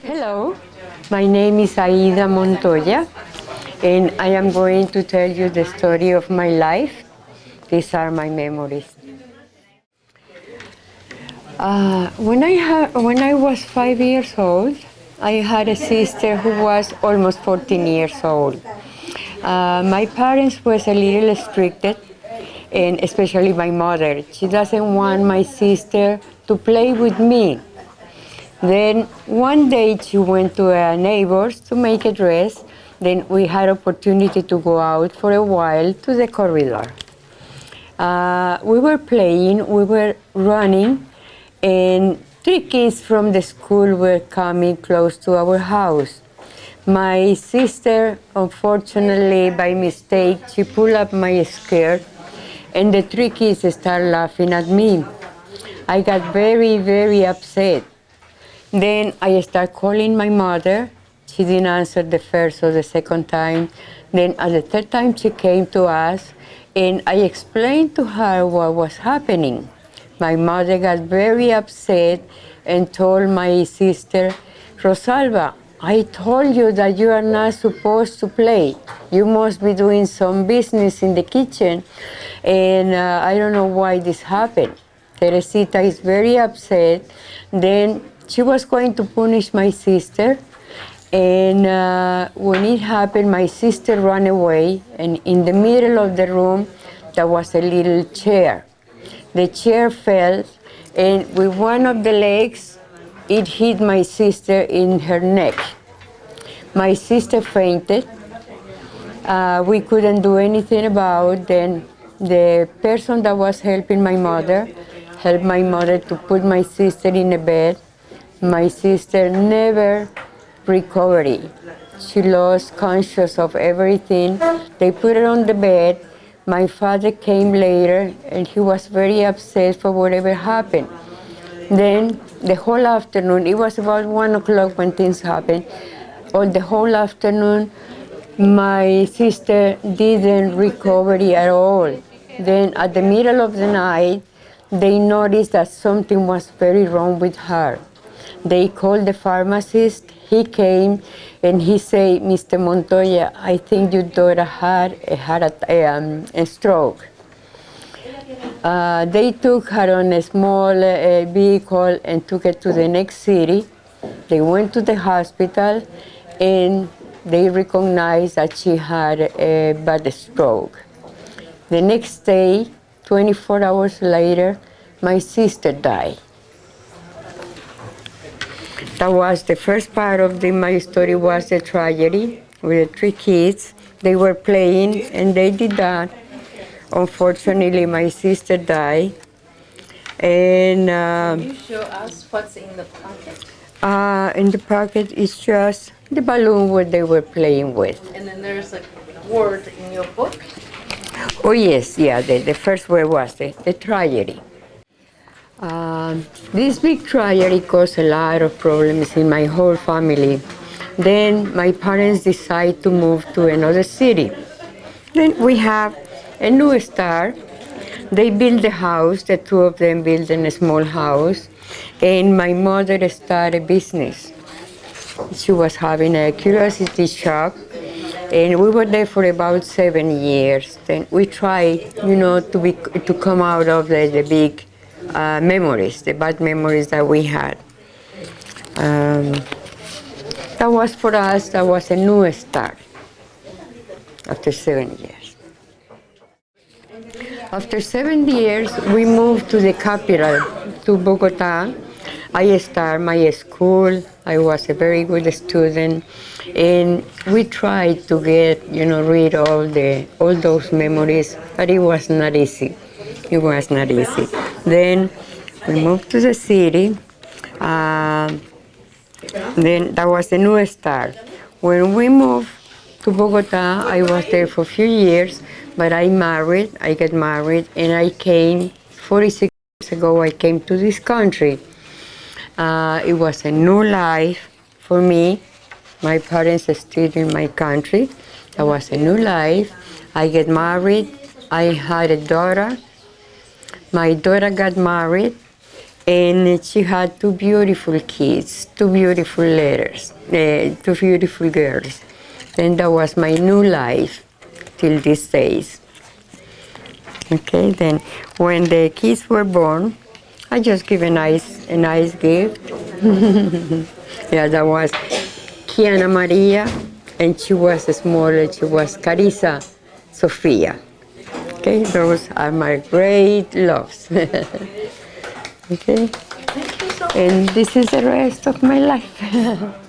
Hello, my name is Aida Montoya, and I am going to tell you the story of my life. These are my memories. When I was 5 years old, I had a sister who was almost 14 years old. My parents was a little restricted, and especially my mother. She doesn't want my sister to play with me. Then one day she went to a neighbor's to make a dress. Then we had opportunity to go out for a while to the corridor. We were playing, we were running, and three kids from the school were coming close to our house. My sister, unfortunately, by mistake, she pulled up my skirt, and the three kids started laughing at me. I got very, very upset. Then I started calling my mother. She didn't answer the first or the second time. Then at the third time she came to us, and I explained to her what was happening. My mother got very upset and told my sister, Rosalba, I told you that you are not supposed to play. You must be doing some business in the kitchen, and I don't know why this happened. Teresita is very upset. Then she was going to punish my sister, and when it happened, my sister ran away, and in the middle of the room, there was a little chair. The chair fell, and with one of the legs, it hit my sister in her neck. My sister fainted. We couldn't do anything about it. Then the person that was helping my mother helped my mother to put my sister in a bed. My sister never recovered. She lost conscious of everything. They put her on the bed. My father came later, and he was very upset for whatever happened. Then the whole afternoon, it was about 1 o'clock when things happened. On the whole afternoon, my sister didn't recover at all. Then at the middle of the night, they noticed that something was very wrong with her. They called the pharmacist. He came and he said, Mr. Montoya, I think your daughter had a stroke. They took her on a small vehicle and took her to the next city. They went to the hospital, and they recognized that she had a bad stroke. The next day, 24 hours later, my sister died. That was the first part of my story, was the tragedy with the three kids. They were playing, and they did that. Unfortunately, my sister died. And Can you show us what's in the pocket? in the pocket is just the balloon what they were playing with. And then there's a word in your book. Oh yes, yeah, the first word was the tragedy. This big tragedy caused a lot of problems in my whole family. Then my parents decided to move to another city. Then we have a new start. They built the house, the two of them built a small house, and my mother started a business. She was having a curiosity shop, and we were there for about 7 years. Then we tried, to come out of the big memories, the bad memories that we had. That was for us, that was a new start after 7 years. After 7 years, we moved to the capital, to Bogota. I started my school. I was a very good student, and we tried to get, rid of all those memories, but it was not easy. It was not easy. Then we moved to the city. Then that was a new start. When we moved to Bogota, I was there for a few years, but I got married, and I came 46 years ago. I came to this country. It was a new life for me. My parents are still in my country. That was a new life. I get married. I had a daughter. My daughter got married, And she had two beautiful kids, two beautiful two beautiful girls. And that was my new life till these days. Okay, then when the kids were born, I just gave a nice gift. Yeah, that was Kiana Maria, and she was smaller, she was Carissa Sofia. Okay, those are my great loves. Okay, Thank you so much. and this is the rest of my life.